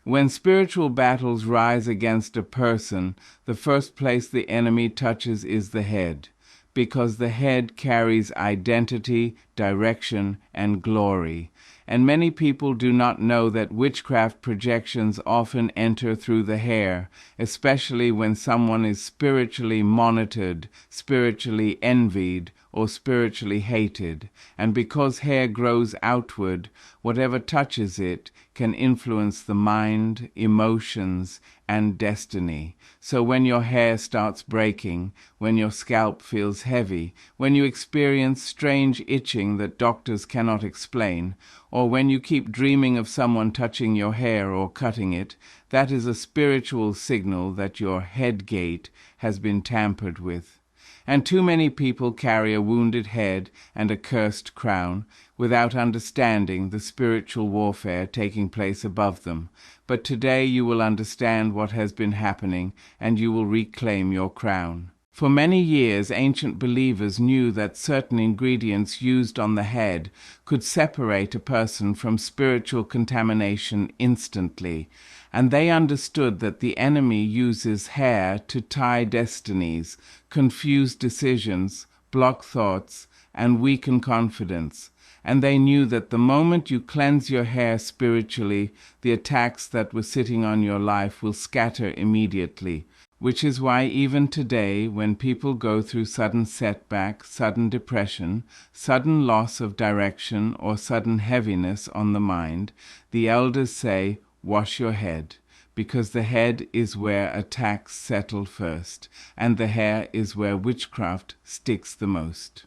When spiritual battles rise against a person, the first place the enemy touches is the head, because the head carries identity, direction, and glory. And many people do not know that witchcraft projections often enter through the hair, especially when someone is spiritually monitored, spiritually envied, or spiritually hated. And because hair grows outward, whatever touches it can influence the mind, emotions, and destiny. So when your hair starts breaking, when your scalp feels heavy, when you experience strange itching that doctors cannot explain, or when you keep dreaming of someone touching your hair or cutting it, that is a spiritual signal that your head gate has been tampered with. And too many people carry a wounded head and a cursed crown without understanding the spiritual warfare taking place above them. But today you will understand what has been happening, and you will reclaim your crown. For many years, ancient believers knew that certain ingredients used on the head could separate a person from spiritual contamination instantly, and they understood that the enemy uses hair to tie destinies, confuse decisions, block thoughts, and weaken confidence. And they knew that the moment you cleanse your hair spiritually, the attacks that were sitting on your life will scatter immediately. Which is why even today, when people go through sudden setback, sudden depression, sudden loss of direction, or sudden heaviness on the mind, the elders say, wash your head, because the head is where attacks settle first, and the hair is where witchcraft sticks the most.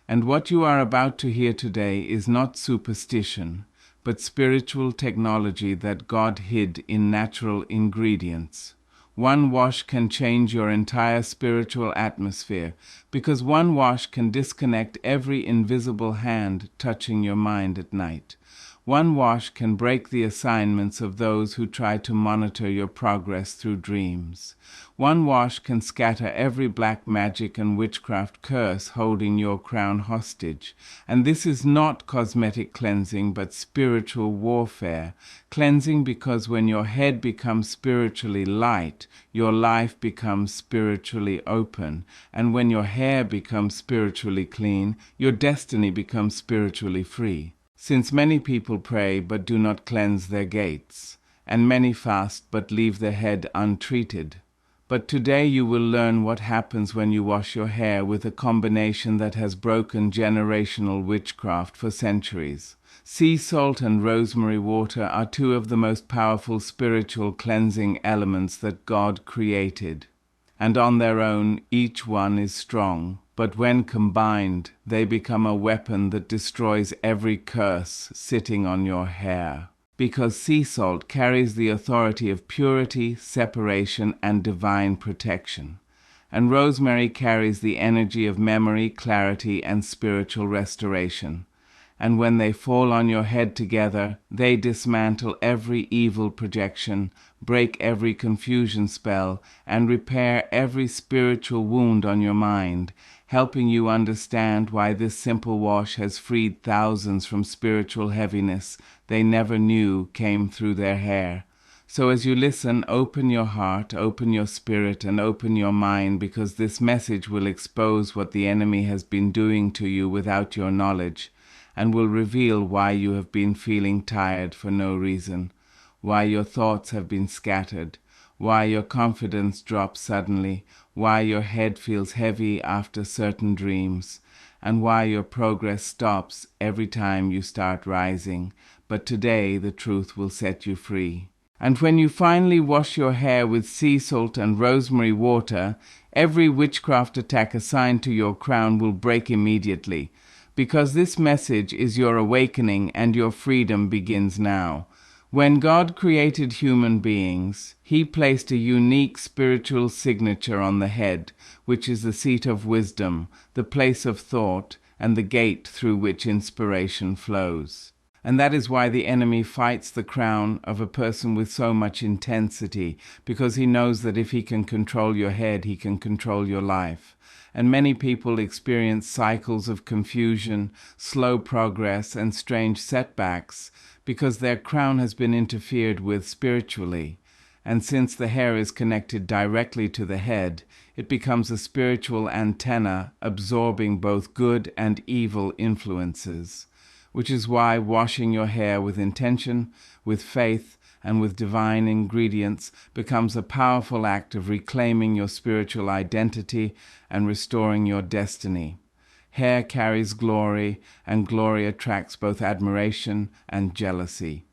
And what you are about to hear today is not superstition, but spiritual technology that God hid in natural ingredients. One wash can change your entire spiritual atmosphere, because one wash can disconnect every invisible hand touching your mind at night. One wash can break the assignments of those who try to monitor your progress through dreams. One wash can scatter every black magic and witchcraft curse holding your crown hostage. And this is not cosmetic cleansing, but spiritual warfare. Cleansing because when your head becomes spiritually light, your life becomes spiritually open. And when your hair becomes spiritually clean, your destiny becomes spiritually free. Since many people pray but do not cleanse their gates, and many fast but leave their head untreated. But today you will learn what happens when you wash your hair with a combination that has broken generational witchcraft for centuries. Sea salt and rosemary water are two of the most powerful spiritual cleansing elements that God created. And on their own, each one is strong. But when combined, they become a weapon that destroys every curse sitting on your hair. Because sea salt carries the authority of purity, separation, and divine protection. And rosemary carries the energy of memory, clarity, and spiritual restoration. And when they fall on your head together, they dismantle every evil projection, break every confusion spell, and repair every spiritual wound on your mind, helping you understand why this simple wash has freed thousands from spiritual heaviness they never knew came through their hair. So as you listen, open your heart, open your spirit, and open your mind, because this message will expose what the enemy has been doing to you without your knowledge, and will reveal why you have been feeling tired for no reason, why your thoughts have been scattered, why your confidence drops suddenly, why your head feels heavy after certain dreams, and why your progress stops every time you start rising. But today the truth will set you free. And when you finally wash your hair with sea salt and rosemary water, every witchcraft attack assigned to your crown will break immediately, because this message is your awakening and your freedom begins now. When God created human beings, He placed a unique spiritual signature on the head, which is the seat of wisdom, the place of thought, and the gate through which inspiration flows. And that is why the enemy fights the crown of a person with so much intensity, because he knows that if he can control your head, he can control your life. And many people experience cycles of confusion, slow progress, and strange setbacks because their crown has been interfered with spiritually. And since the hair is connected directly to the head, it becomes a spiritual antenna absorbing both good and evil influences, which is why washing your hair with intention, with faith, and with divine ingredients becomes a powerful act of reclaiming your spiritual identity and restoring your destiny. Hair carries glory, and glory attracts both admiration and jealousy.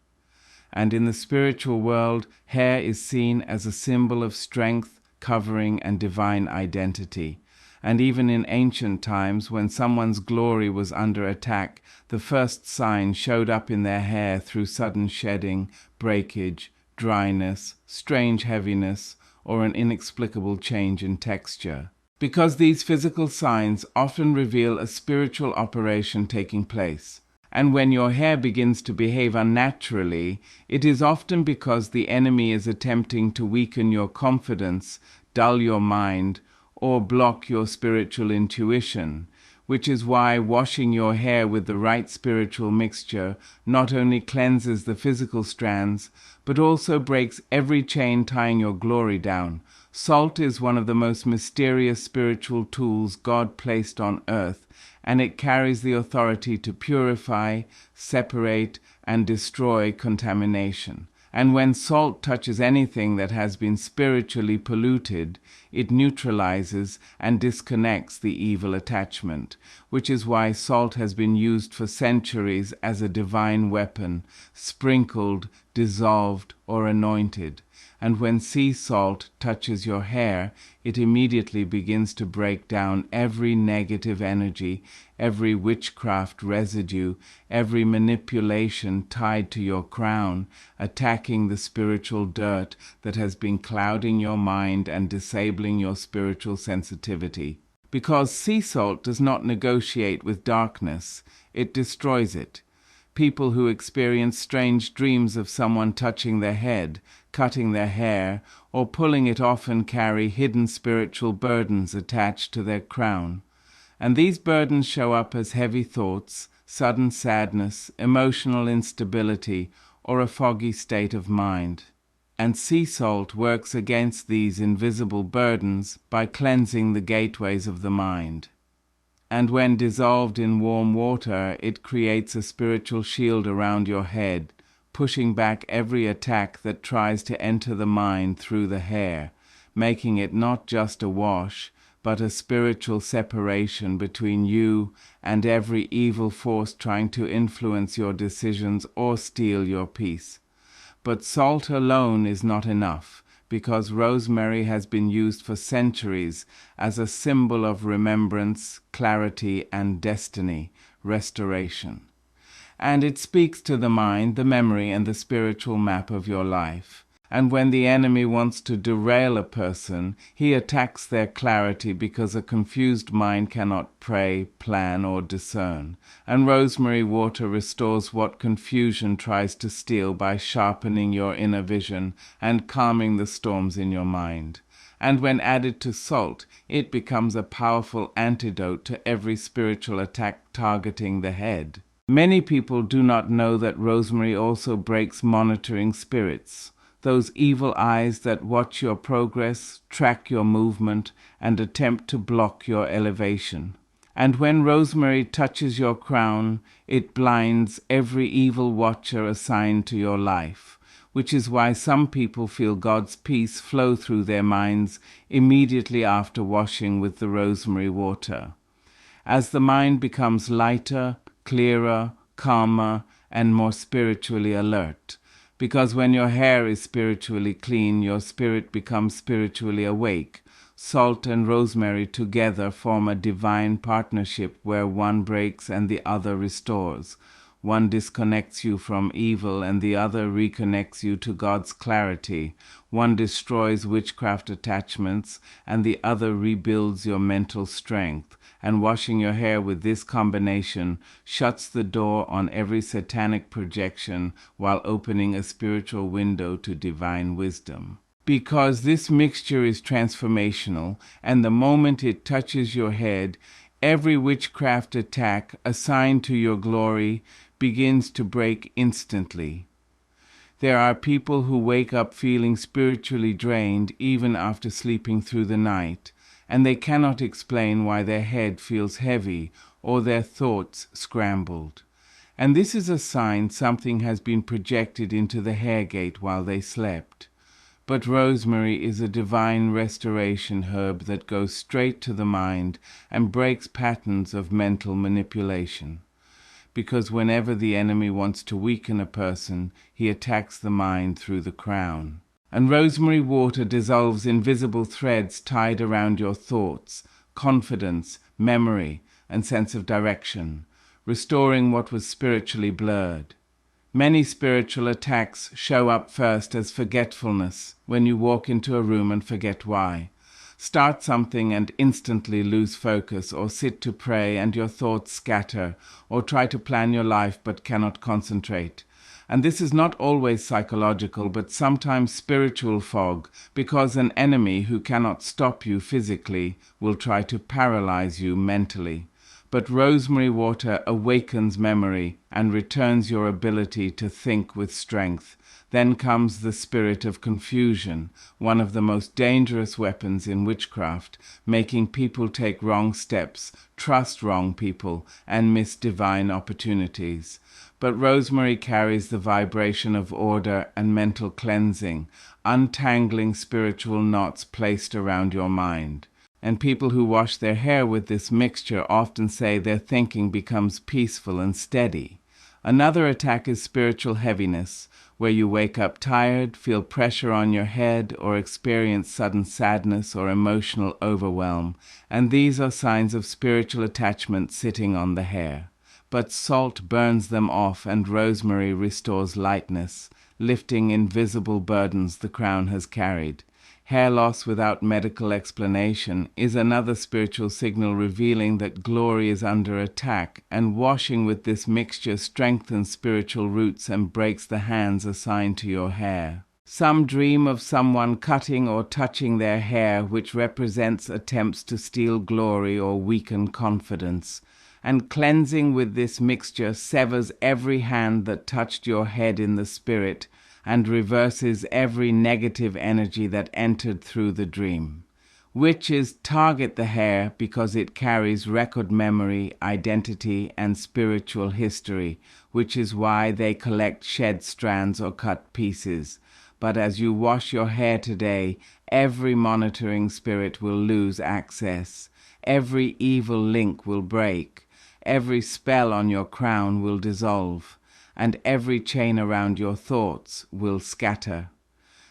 And in the spiritual world, hair is seen as a symbol of strength, covering, and divine identity. And even in ancient times, when someone's glory was under attack, the first sign showed up in their hair through sudden shedding, breakage, dryness, strange heaviness, or an inexplicable change in texture. Because these physical signs often reveal a spiritual operation taking place. And when your hair begins to behave unnaturally, it is often because the enemy is attempting to weaken your confidence, dull your mind, or block your spiritual intuition, which is why washing your hair with the right spiritual mixture not only cleanses the physical strands, but also breaks every chain tying your glory down. Salt is one of the most mysterious spiritual tools God placed on earth, and it carries the authority to purify, separate, and destroy contamination. And when salt touches anything that has been spiritually polluted, it neutralizes and disconnects the evil attachment, which is why salt has been used for centuries as a divine weapon, sprinkled, dissolved, or anointed. And when sea salt touches your hair, it immediately begins to break down every negative energy, every witchcraft residue, every manipulation tied to your crown, attacking the spiritual dirt that has been clouding your mind and disabling your spiritual sensitivity. Because sea salt does not negotiate with darkness, it destroys it. People who experience strange dreams of someone touching their head, cutting their hair, or pulling it often carry hidden spiritual burdens attached to their crown. And these burdens show up as heavy thoughts, sudden sadness, emotional instability, or a foggy state of mind. And sea salt works against these invisible burdens by cleansing the gateways of the mind. And when dissolved in warm water, it creates a spiritual shield around your head, pushing back every attack that tries to enter the mind through the hair, making it not just a wash, but a spiritual separation between you and every evil force trying to influence your decisions or steal your peace. But salt alone is not enough, because rosemary has been used for centuries as a symbol of remembrance, clarity, and destiny, restoration. And it speaks to the mind, the memory, and the spiritual map of your life. And when the enemy wants to derail a person, he attacks their clarity because a confused mind cannot pray, plan, or discern. And rosemary water restores what confusion tries to steal by sharpening your inner vision and calming the storms in your mind. And when added to salt, it becomes a powerful antidote to every spiritual attack targeting the head. Many people do not know that rosemary also breaks monitoring spirits, those evil eyes that watch your progress, track your movement, and attempt to block your elevation. And when rosemary touches your crown, it blinds every evil watcher assigned to your life, which is why some people feel God's peace flow through their minds immediately after washing with the rosemary water. As the mind becomes lighter, clearer, calmer, and more spiritually alert. Because when your hair is spiritually clean, your spirit becomes spiritually awake. Salt and rosemary together form a divine partnership where one breaks and the other restores. One disconnects you from evil and the other reconnects you to God's clarity. One destroys witchcraft attachments and the other rebuilds your mental strength. And washing your hair with this combination shuts the door on every satanic projection while opening a spiritual window to divine wisdom. Because this mixture is transformational, and the moment it touches your head, every witchcraft attack assigned to your glory, begins to break instantly. There are people who wake up feeling spiritually drained even after sleeping through the night, and they cannot explain why their head feels heavy or their thoughts scrambled. And this is a sign something has been projected into the hair gate while they slept. But rosemary is a divine restoration herb that goes straight to the mind and breaks patterns of mental manipulation. Because whenever the enemy wants to weaken a person, he attacks the mind through the crown. And rosemary water dissolves invisible threads tied around your thoughts, confidence, memory, and sense of direction, restoring what was spiritually blurred. Many spiritual attacks show up first as forgetfulness, when you walk into a room and forget why. Start something and instantly lose focus, or sit to pray and your thoughts scatter, or try to plan your life but cannot concentrate. And this is not always psychological, but sometimes spiritual fog, because an enemy who cannot stop you physically will try to paralyze you mentally. But rosemary water awakens memory and returns your ability to think with strength. Then comes the spirit of confusion, one of the most dangerous weapons in witchcraft, making people take wrong steps, trust wrong people, and miss divine opportunities. But rosemary carries the vibration of order and mental cleansing, untangling spiritual knots placed around your mind. And people who wash their hair with this mixture often say their thinking becomes peaceful and steady. Another attack is spiritual heaviness, where you wake up tired, feel pressure on your head, or experience sudden sadness or emotional overwhelm, and these are signs of spiritual attachment sitting on the hair. But salt burns them off, and rosemary restores lightness, lifting invisible burdens the crown has carried. Hair loss without medical explanation is another spiritual signal revealing that glory is under attack, and washing with this mixture strengthens spiritual roots and breaks the hands assigned to your hair. Some dream of someone cutting or touching their hair, which represents attempts to steal glory or weaken confidence. And cleansing with this mixture severs every hand that touched your head in the spirit, and reverses every negative energy that entered through the dream. Witches target the hair because it carries record memory, identity, and spiritual history, which is why they collect shed strands or cut pieces. But as you wash your hair today, every monitoring spirit will lose access. Every evil link will break. Every spell on your crown will dissolve, and every chain around your thoughts will scatter.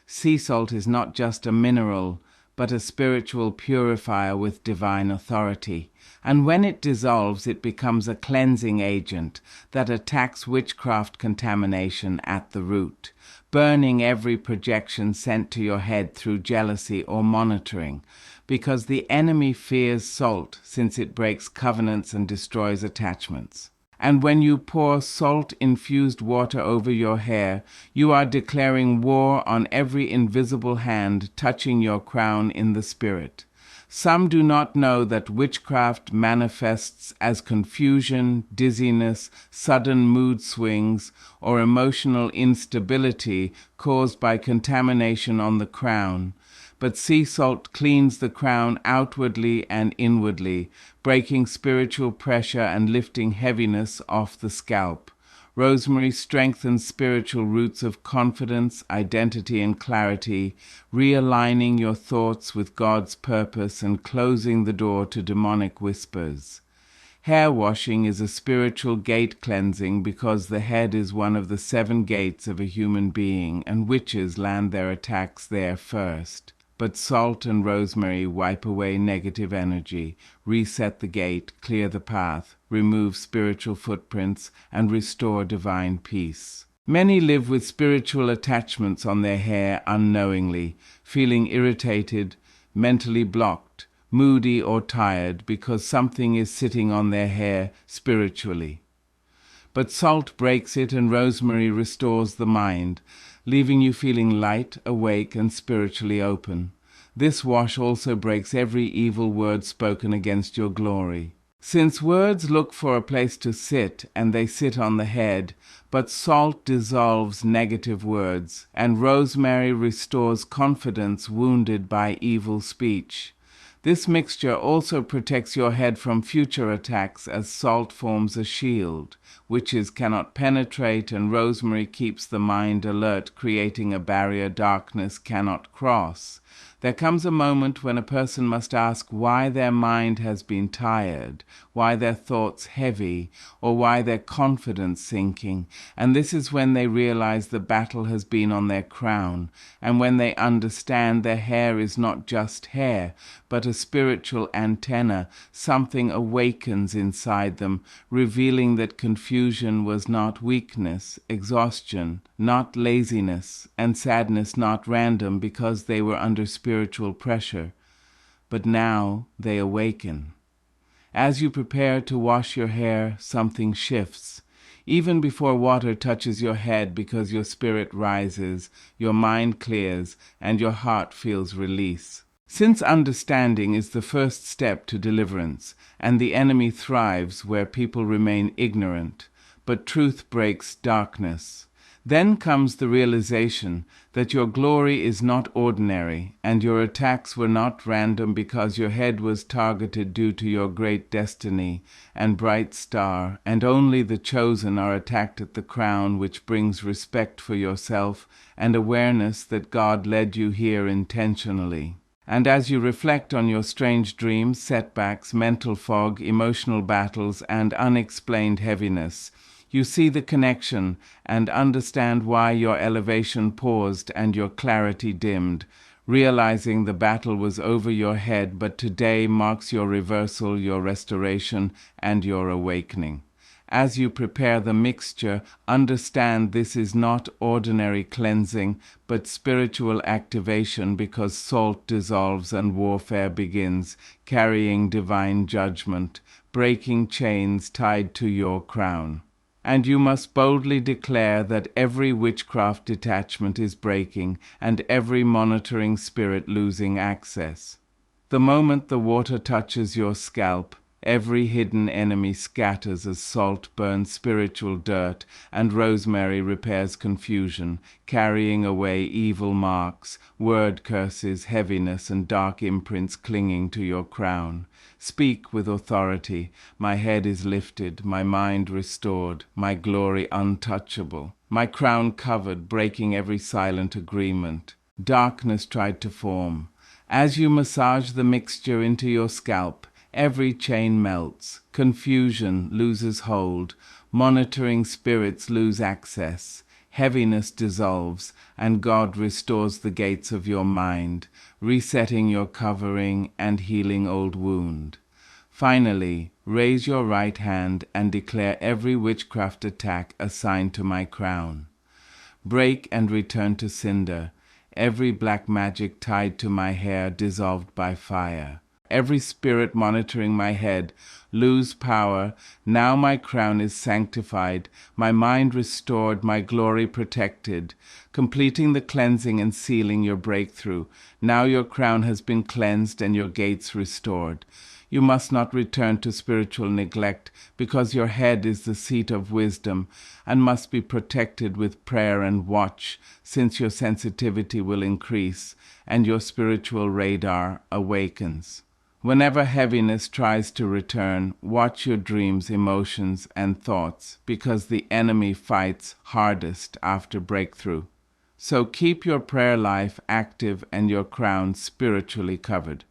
Sea salt is not just a mineral, but a spiritual purifier with divine authority. And when it dissolves, it becomes a cleansing agent that attacks witchcraft contamination at the root, burning every projection sent to your head through jealousy or monitoring, because the enemy fears salt, since it breaks covenants and destroys attachments. And when you pour salt-infused water over your hair, you are declaring war on every invisible hand touching your crown in the spirit. Some do not know that witchcraft manifests as confusion, dizziness, sudden mood swings, or emotional instability caused by contamination on the crown. But sea salt cleans the crown outwardly and inwardly, breaking spiritual pressure and lifting heaviness off the scalp. Rosemary strengthens spiritual roots of confidence, identity, and clarity, realigning your thoughts with God's purpose and closing the door to demonic whispers. Hair washing is a spiritual gate cleansing because the head is one of the 7 gates of a human being, and witches land their attacks there first. But salt and rosemary wipe away negative energy, reset the gate, clear the path, remove spiritual footprints, and restore divine peace. Many live with spiritual attachments on their hair unknowingly, feeling irritated, mentally blocked, moody, or tired because something is sitting on their hair spiritually. But salt breaks it, and rosemary restores the mind, leaving you feeling light, awake, and spiritually open. This wash also breaks every evil word spoken against your glory. Since words look for a place to sit, and they sit on the head, but salt dissolves negative words, and rosemary restores confidence wounded by evil speech. This mixture also protects your head from future attacks, as salt forms a shield. Witches cannot penetrate, and rosemary keeps the mind alert, creating a barrier darkness cannot cross. There comes a moment when a person must ask why their mind has been tired, why their thoughts heavy, or why their confidence sinking, and this is when they realize the battle has been on their crown, and when they understand their hair is not just hair, but a spiritual antenna. Something awakens inside them, revealing that confusion was not weakness, exhaustion not laziness, and sadness not random because they were under spiritual pressure. But now they awaken. As you prepare to wash your hair, something shifts. Even before water touches your head, because your spirit rises, your mind clears, and your heart feels release. Since understanding is the first step to deliverance, and the enemy thrives where people remain ignorant, but truth breaks darkness. Then comes the realization that your glory is not ordinary, and your attacks were not random, because your head was targeted due to your great destiny and bright star, and only the chosen are attacked at the crown, which brings respect for yourself and awareness that God led you here intentionally. And as you reflect on your strange dreams, setbacks, mental fog, emotional battles, and unexplained heaviness, you see the connection and understand why your elevation paused and your clarity dimmed, realizing the battle was over your head, but today marks your reversal, your restoration, and your awakening. As you prepare the mixture, understand this is not ordinary cleansing, but spiritual activation, because salt dissolves and warfare begins, carrying divine judgment, breaking chains tied to your crown. And you must boldly declare that every witchcraft detachment is breaking and every monitoring spirit losing access. The moment the water touches your scalp, every hidden enemy scatters as salt burns spiritual dirt, and rosemary repairs confusion, carrying away evil marks, word curses, heaviness, and dark imprints clinging to your crown. Speak with authority. My head is lifted, my mind restored, my glory untouchable, my crown covered, breaking every silent agreement. Darkness tried to form. As you massage the mixture into your scalp, every chain melts, confusion loses hold, monitoring spirits lose access, heaviness dissolves, and God restores the gates of your mind, resetting your covering and healing old wound. Finally, raise your right hand and declare every witchcraft attack assigned to my crown. Break and return to cinder, every black magic tied to my hair dissolved by fire. Every spirit monitoring my head lose power. Now my crown is sanctified, my mind restored, my glory protected, completing the cleansing and sealing your breakthrough. Now your crown has been cleansed and your gates restored. You must not return to spiritual neglect, because your head is the seat of wisdom and must be protected with prayer and watch, since your sensitivity will increase and your spiritual radar awakens. Whenever heaviness tries to return, watch your dreams, emotions, and thoughts, because the enemy fights hardest after breakthrough. So keep your prayer life active and your crown spiritually covered.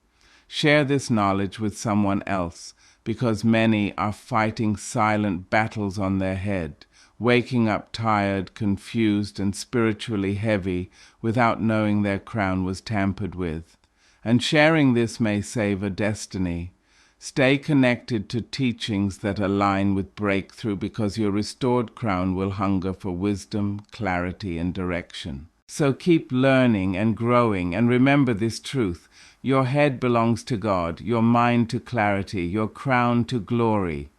Share this knowledge with someone else, because many are fighting silent battles on their head, waking up tired, confused, and spiritually heavy without knowing their crown was tampered with. And sharing this may save a destiny. Stay connected to teachings that align with breakthrough, because your restored crown will hunger for wisdom, clarity, and direction. So keep learning and growing, and remember this truth. Your head belongs to God, your mind to clarity, your crown to glory.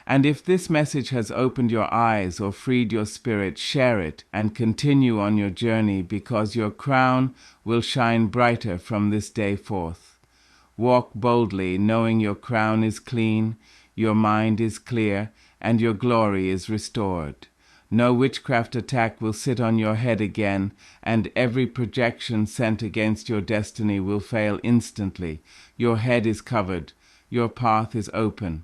And if this message has opened your eyes or freed your spirit, share it and continue on your journey, because your crown will shine brighter from this day forth. Walk boldly, knowing your crown is clean, your mind is clear, and your glory is restored. No witchcraft attack will sit on your head again, and every projection sent against your destiny will fail instantly. Your head is covered. Your path is open.